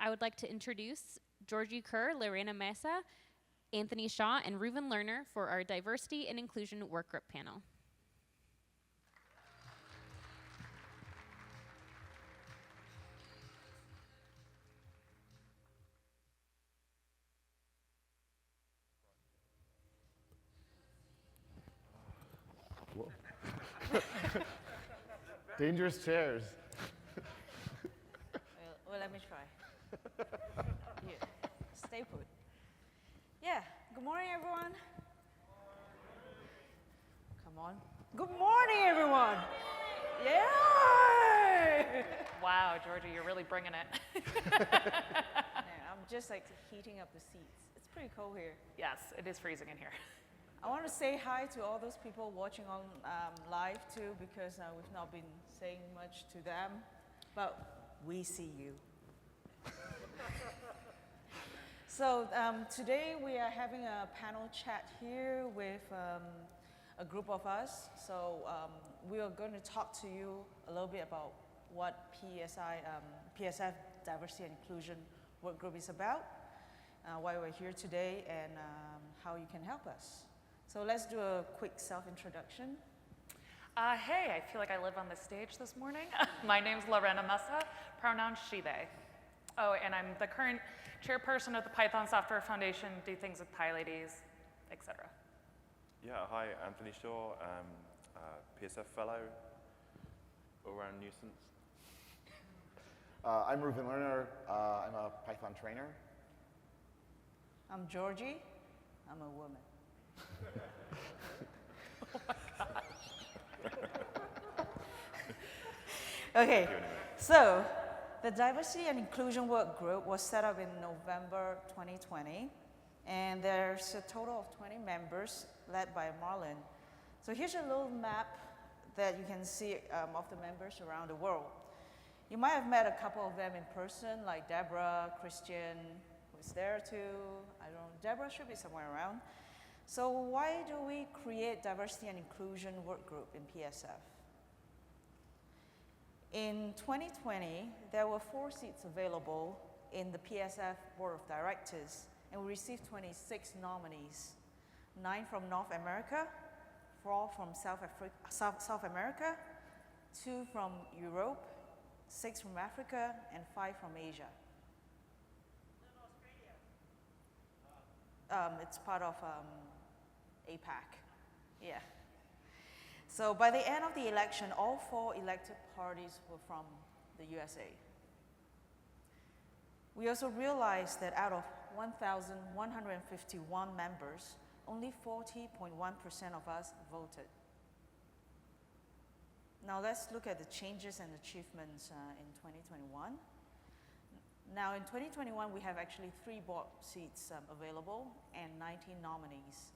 I would like to introduce Georgi Kerr, Lorena Mesa, Anthony Shaw, and Reuven Lerner for our Diversity and Inclusion Workgroup panel. Dangerous chairs. Well, let me try. Here, stay put. Yeah, good morning, everyone. Come on. Good morning, everyone. Yay! Wow, Georgia, you're really bringing it. Yeah, I'm just like heating up the seats. It's pretty cold here. Yes, it is freezing in here. I want to say hi to all those people watching on live too, because we've not been saying much to them, but we see you. So today we are having a panel chat here with a group of us. So we are going to talk to you a little bit about what PSF Diversity and Inclusion Workgroup is about, why we're here today, and how you can help us. So let's do a quick self-introduction. Hey, I feel like I live on the stage this morning. My name's Lorena Mesa, pronouns she, they. Oh, and I'm the current chairperson of the Python Software Foundation, do things with PyLadies, etc. Yeah, hi, Anthony Shaw, PSF fellow, all-round nuisance. I'm Reuven Lerner. I'm a Python trainer. I'm Georgi. I'm a woman. Oh my gosh. Okay, so the Diversity and Inclusion Work Group was set up in November 2020, and there's a total of 20 members led by Marlon. So here's a little map that you can see of the members around the world. You might have met a couple of them in person, like Deborah, Christian, who's there too. I don't know, Deborah should be somewhere around. So why do we create Diversity and Inclusion Work Group in PSF? In 2020, there were 4 seats available in the PSF Board of Directors, and we received 26 nominees, 9 from North America, 4 from South America, 2 from Europe, 6 from Africa, and 5 from Asia. It's part of APAC, yeah. So by the end of the election, all 4 elected parties were from the USA. We also realized that out of 1,151 members, only 40.1% of us voted. Now let's look at the changes and achievements in 2021. Now in 2021, we have actually 3 board seats available and 19 nominees.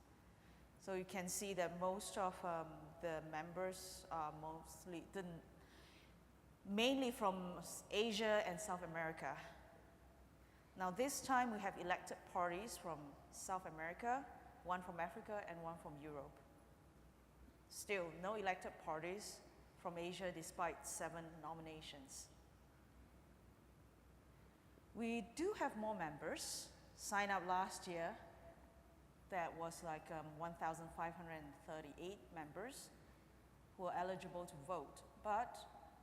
So you can see that most of the members are mainly from Asia and South America. Now this time we have elected parties from South America, 1 from Africa, and 1 from Europe. Still, no elected parties from Asia despite 7 nominations. We do have more members signed up last year. That was like 1,538 members who are eligible to vote, but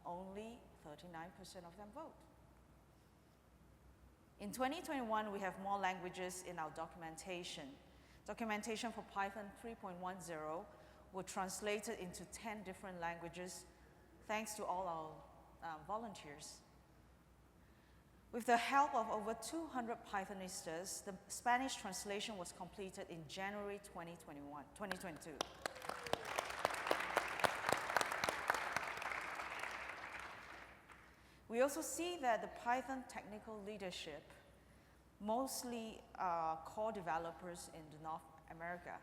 only 39% of them vote. In 2021, we have more languages in our documentation. Documentation for Python 3.10 were translated into 10 different languages thanks to all our volunteers. With the help of over 200 Pythonistas, the Spanish translation was completed in January 2022. We also see that the Python technical leadership mostly are core developers in North America.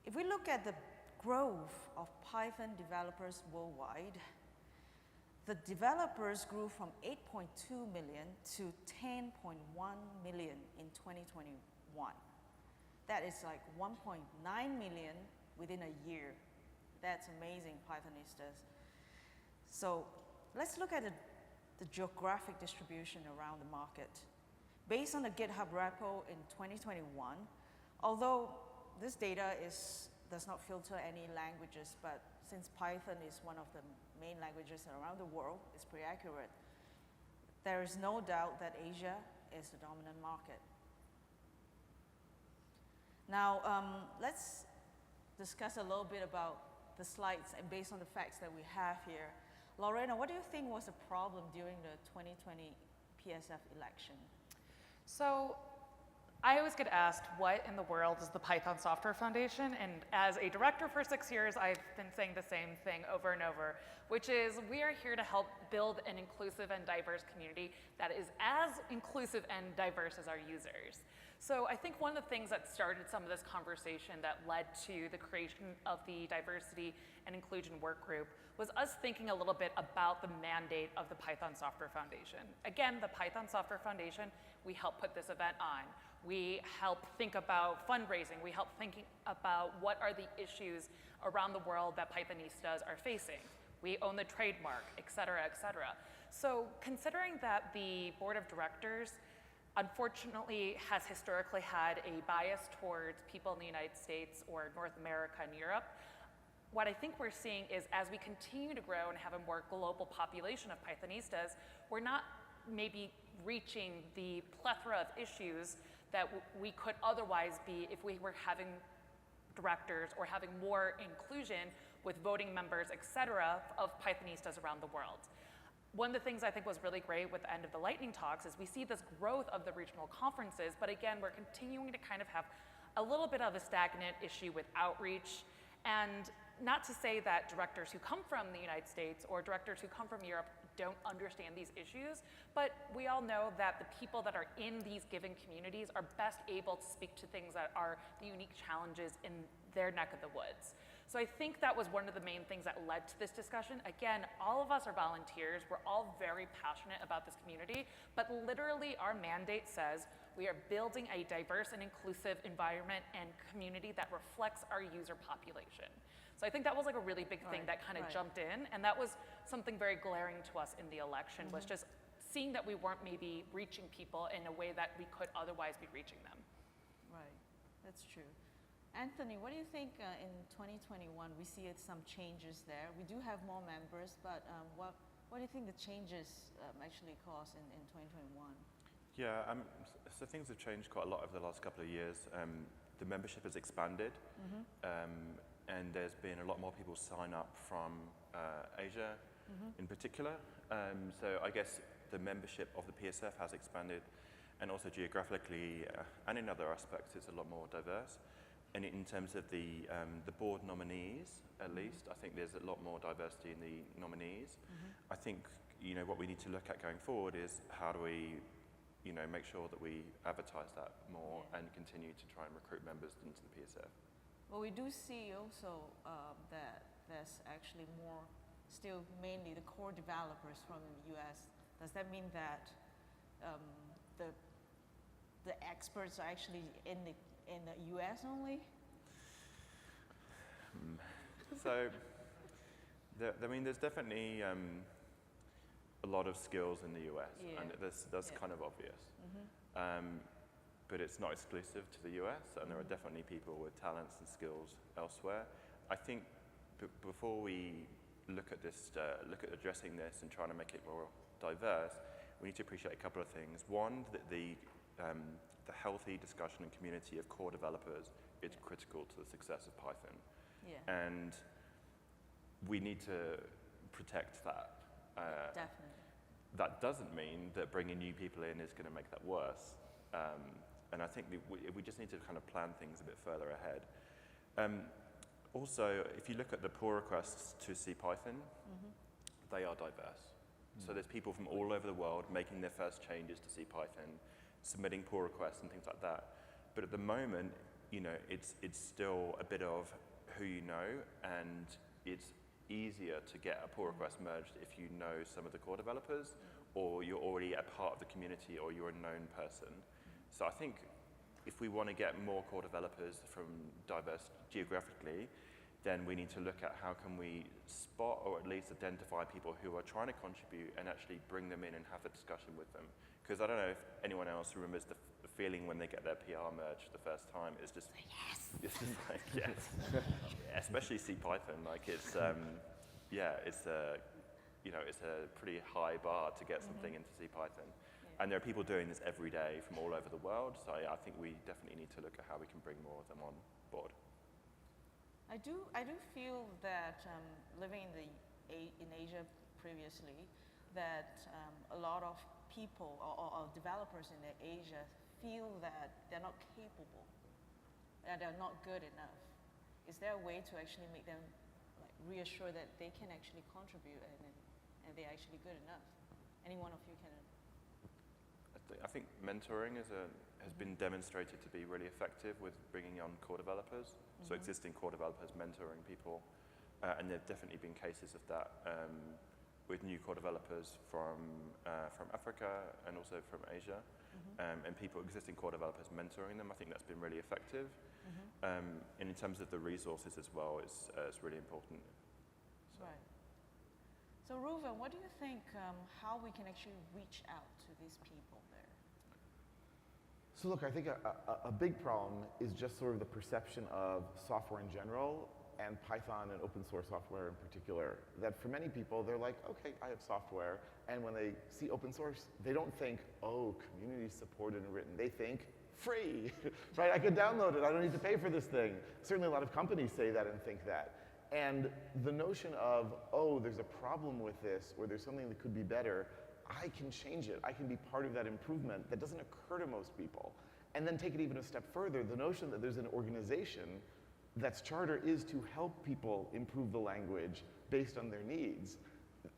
If we look at the growth of Python developers worldwide, the developers grew from 8.2 million to 10.1 million in 2021. That is like 1.9 million within a year. That's amazing, Pythonistas. So let's look at the the geographic distribution around the market. Based on the GitHub repo in 2021, although this data does not filter any languages, but since Python is one of the main languages around the world, it's pretty accurate. There is no doubt that Asia is the dominant market. Now, let's discuss a little bit about the slides and based on the facts that we have here. Lorena, what do you think was the problem during the 2020 PSF election? So I always get asked, what in the world is the Python Software Foundation? And as a director for 6 years, I've been saying the same thing over and over, which is we are here to help build an inclusive and diverse community that is as inclusive and diverse as our users. So I think one of the things that started some of this conversation that led to the creation of the Diversity and Inclusion Workgroup was us thinking a little bit about the mandate of the Python Software Foundation. Again, the Python Software Foundation, we help put this event on. We help think about fundraising. We help thinking about what are the issues around the world that Pythonistas are facing. We own the trademark, et cetera, et cetera. So considering that the board of directors unfortunately has historically had a bias towards people in the United States or North America and Europe, what I think we're seeing is as we continue to grow and have a more global population of Pythonistas, we're not maybe reaching the plethora of issues that we could otherwise be if we were having directors or having more inclusion with voting members, et cetera, of Pythonistas around the world. One of the things I think was really great with the end of the lightning talks is we see this growth of the regional conferences, but again, we're continuing to kind of have a little bit of a stagnant issue with outreach. And not to say that directors who come from the United States or directors who come from Europe don't understand these issues, but we all know that the people that are in these given communities are best able to speak to things that are the unique challenges in their neck of the woods. So I think that was one of the main things that led to this discussion. Again, all of us are volunteers. We're all very passionate about this community, but literally our mandate says we are building a diverse and inclusive environment and community that reflects our user population. So I think that was like a really big thing that kind of jumped in, and that was something very glaring to us in the election, was just seeing that we weren't maybe reaching people in a way that we could otherwise be reaching them. Right, that's true. Anthony, what do you think in 2021 we see some changes there? We do have more members, but what do you think the changes actually caused in 2021? Yeah, so things have changed quite a lot over the last couple of years. The membership has expanded, and there's been a lot more people sign up from Asia in particular. So I guess the membership of the PSF has expanded, and also geographically and in other aspects it's a lot more diverse. And in terms of the board nominees, at least, I think there's a lot more diversity in the nominees. I think what we need to look at going forward is how do we make sure that we advertise that more and continue to try and recruit members into the PSF. Well, we do see also that there's actually more, still mainly the core developers from the US. Does that mean that the experts are actually in the US only? So, there's definitely a lot of skills in the US, and that's kind of obvious. But it's not exclusive to the US, and there are definitely people with talents and skills elsewhere. I think before we look at this, look at addressing this and trying to make it more diverse, we need to appreciate a couple of things. One, that the healthy discussion and community of core developers is critical to the success of Python. And we need to protect that. Definitely. That doesn't mean that bringing new people in is going to make that worse. And I think we just need to kind of plan things a bit further ahead. Also, if you look at the pull requests to see Python, they are diverse. So there's people from all over the world making their first changes to see Python, submitting pull requests and things like that. But at the moment, it's still a bit of who you know, and it's easier to get a pull request merged if you know some of the core developers, or you're already a part of the community, or you're a known person. So I think if we want to get more core developers from diverse geographically, then we need to look at how can we spot or at least identify people who are trying to contribute and actually bring them in and have a discussion with them. Because I don't know if anyone else remembers the feeling when they get their PR merge the first time. It's just, yes. It's just like, yes. Yeah, especially C Python. Like it's, it's a, it's a pretty high bar to get something into C Python. Yeah. And there are people doing this every day from all over the world. So I think we definitely need to look at how we can bring more of them on board. I do feel that living in Asia previously, that a lot of people or developers in Asia feel that they're not capable, that they're not good enough. Is there a way to actually make them reassure that they can actually contribute and they're actually good enough? Any one of you can. I think mentoring has been demonstrated to be really effective with bringing on core developers. So existing core developers mentoring people, and there have definitely been cases of that with new core developers from Africa and also from Asia, and existing core developers mentoring them. I think that's been really effective. And in terms of the resources as well, it's really important. So. Right. So Reuven, what do you think, how we can actually reach out to these people there? So look, I think a big problem is just sort of the perception of software in general and Python and open source software in particular. That for many people, they're like, okay, I have software. And when they see open source, they don't think, oh, community supported and written. They think, free, right? I could download it. I don't need to pay for this thing. Certainly a lot of companies say that and think that. And the notion of, oh, there's a problem with this, or there's something that could be better, I can change it. I can be part of that improvement. That doesn't occur to most people. And then take it even a step further, the notion that there's an organization that's charter is to help people improve the language based on their needs,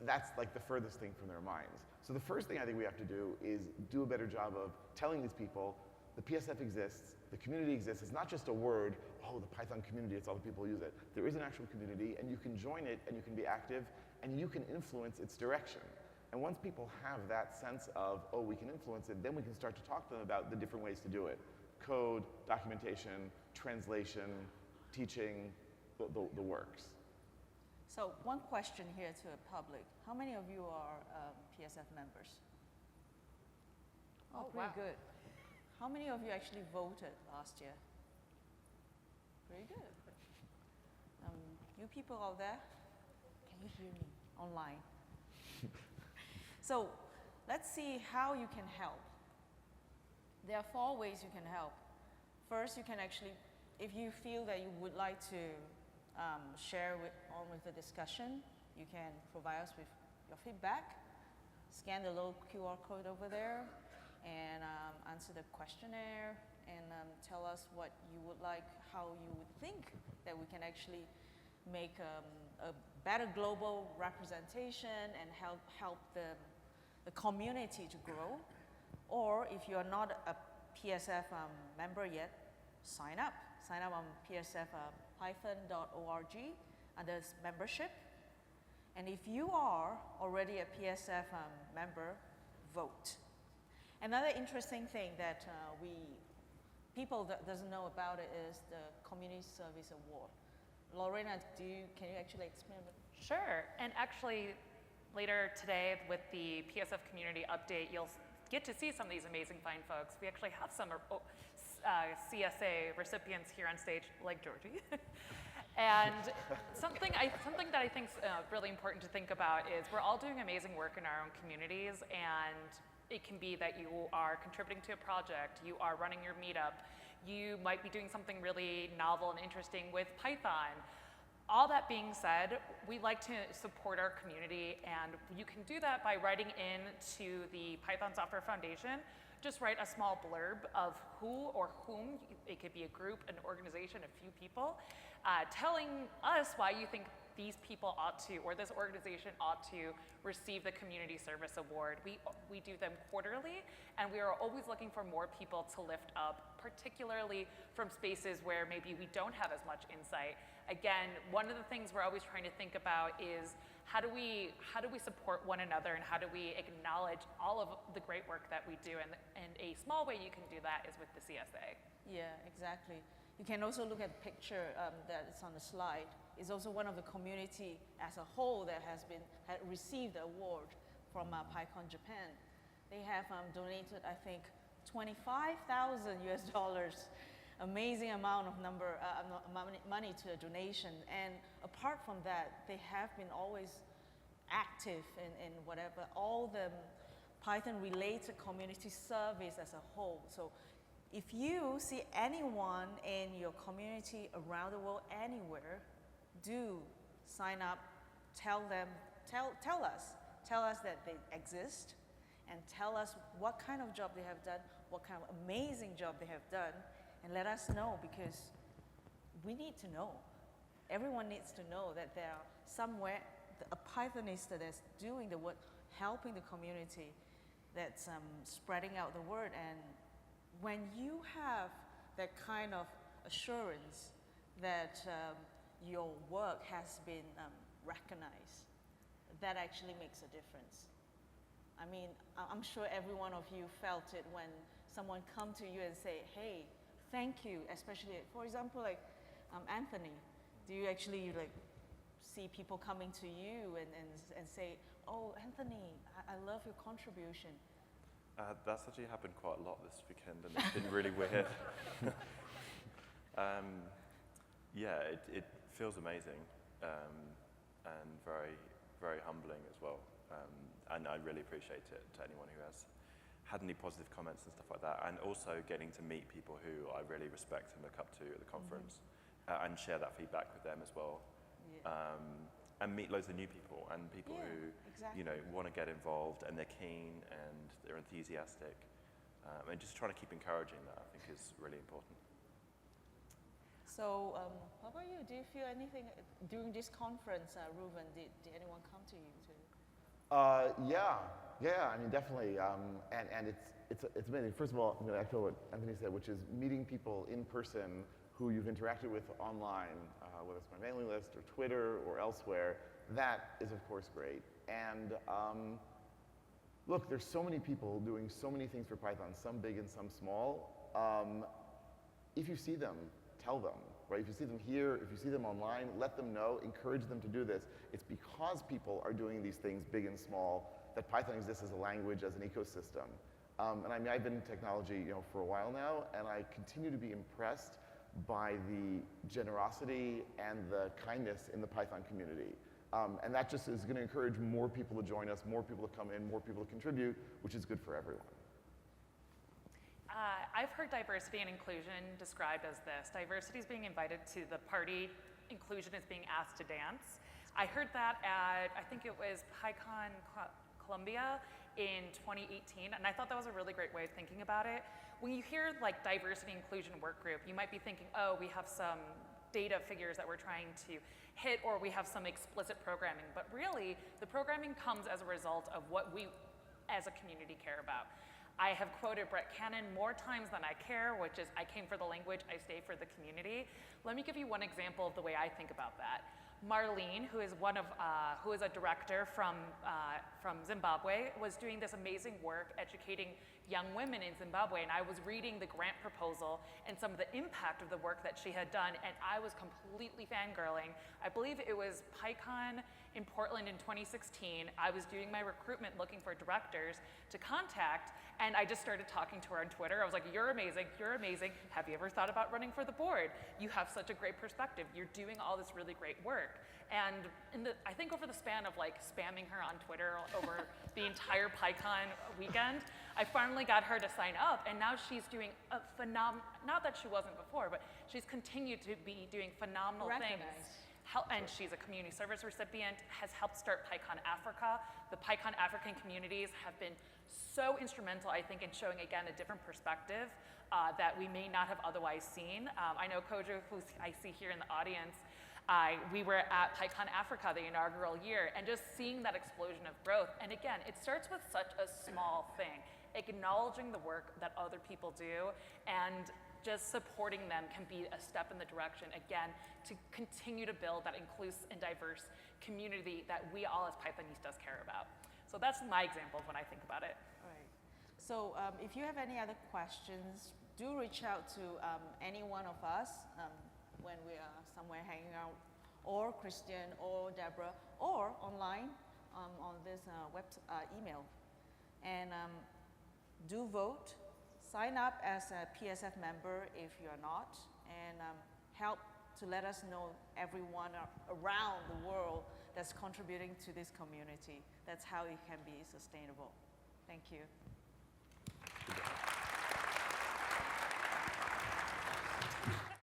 that's like the furthest thing from their minds. So the first thing I think we have to do is do a better job of telling these people the PSF exists, the community exists. It's not just a word, oh, the Python community, it's all the people who use it. There is an actual community, and you can join it, and you can be active, and you can influence its direction. And once people have that sense of, oh, we can influence it, then we can start to talk to them about the different ways to do it. Code, documentation, translation, teaching, the works. So one question here to the public. How many of you are PSF members? Oh, pretty good. How many of you actually voted last year? Very good. You people out there, can you hear me online? So let's see how you can help. There are 4 ways you can help. First, you can actually, if you feel that you would like to share on with the discussion, you can provide us with your feedback, scan the little QR code over there, and answer the questionnaire, and tell us what you would like, how you would think that we can actually make a better global representation and help the community to grow. Or if you are not a PSF member yet, sign up. Sign up on psfpython.org under membership. And if you are already a PSF member, vote. Another interesting thing that people that doesn't know about it is the Community Service Award. Lorena, can you actually explain it? Sure, and actually later today with the PSF community update, you'll get to see some of these amazing fine folks. We actually have some CSA recipients here on stage, like Georgi. And something that I think is really important to think about is we're all doing amazing work in our own communities, and it can be that you are contributing to a project, you are running your meetup, you might be doing something really novel and interesting with Python. All that being said, we like to support our community, and you can do that by writing in to the Python Software Foundation. Just write a small blurb of who or whom, it could be a group, an organization, a few people, telling us why you think these people ought to, or this organization ought to, receive the Community Service Award. We do them quarterly, and we are always looking for more people to lift up, particularly from spaces where maybe we don't have as much insight. Again, one of the things we're always trying to think about is how do we support one another, and how do we acknowledge all of the great work that we do? And a small way you can do that is with the CSA. Yeah, exactly. You can also look at the picture that is on the slide. is also one of the community as a whole that had received the award from PyCon Japan. They have donated, I think, 25,000 US dollars, amazing amount of money to a donation. And apart from that, they have been always active in whatever, all the Python-related community service as a whole. So if you see anyone in your community around the world, anywhere, do sign up, tell us that they exist, and tell us what kind of job they have done, what kind of amazing job they have done, and let us know, because we need to know. Everyone needs to know that there are somewhere a Pythonista that's doing the work, helping the community, that's spreading out the word. And when you have that kind of assurance that your work has been recognized, that actually makes a difference. I mean, I'm sure every one of you felt it when someone come to you and say, hey, thank you, especially, for example, like Anthony. Do you actually like see people coming to you and say, oh, Anthony, I love your contribution? That's actually happened quite a lot this weekend, and it's been really weird. Yeah, it feels amazing, and very, very humbling as well. And I really appreciate it to anyone who has had any positive comments and stuff like that, and also getting to meet people who I really respect and look up to at the conference, and share that feedback with them as well. Yeah. And meet loads of new people, and people who exactly. you know, want to get involved, and they're keen and they're enthusiastic, and just trying to keep encouraging that, I think, is really important. So, how about you? Do you feel anything during this conference, Reuven? Did anyone come to you too? Yeah. I mean, definitely. And it's amazing. First of all, I'm going to echo what Anthony said, which is meeting people in person who you've interacted with online, whether it's my mailing list or Twitter or elsewhere. That is, of course, great. And look, there's so many people doing so many things for Python, some big and some small. If you see them, tell them, right? If you see them here, if you see them online, let them know, encourage them to do this. It's because people are doing these things big and small that Python exists as a language, as an ecosystem. And I mean, I've been in technology, for a while now, and I continue to be impressed by the generosity and the kindness in the Python community. And that just is going to encourage more people to join us, more people to come in, more people to contribute, which is good for everyone. I've heard diversity and inclusion described as this. Diversity is being invited to the party, inclusion is being asked to dance. I heard that at, I think it was PyCon Columbia in 2018, and I thought that was a really great way of thinking about it. When you hear like diversity inclusion work group, you might be thinking, oh, we have some data figures that we're trying to hit, or we have some explicit programming, but really the programming comes as a result of what we as a community care about. I have quoted Brett Cannon more times than I care, which is, I came for the language, I stay for the community. Let me give you one example of the way I think about that. Marlene, who is a director from Zimbabwe, was doing this amazing work educating young women in Zimbabwe, and I was reading the grant proposal and some of the impact of the work that she had done, and I was completely fangirling. I believe it was PyCon in Portland in 2016. I was doing my recruitment looking for directors to contact, and I just started talking to her on Twitter. I was like, you're amazing, have you ever thought about running for the board? You have such a great perspective, you're doing all this really great work. And I think over the span of like spamming her on Twitter over the entire PyCon weekend, I finally got her to sign up, and now she's doing a not that she wasn't before, but she's continued to be doing phenomenal things. And she's a community service recipient, has helped start PyCon Africa. The PyCon African communities have been so instrumental, I think, in showing, again, a different perspective that we may not have otherwise seen. I know Kojo, who I see here in the audience, we were at PyCon Africa, the inaugural year, and just seeing that explosion of growth. And again, it starts with such a small thing, acknowledging the work that other people do, and just supporting them can be a step in the direction, again, to continue to build that inclusive and diverse community that we all as Pythonistas care about. So that's my example of when I think about it. Right. So if you have any other questions, do reach out to any one of us when we are somewhere hanging out, or Christian, or Deborah, or online on this email. And do vote. Sign up as a PSF member if you're not, and help to let us know everyone around the world that's contributing to this community. That's how it can be sustainable. Thank you.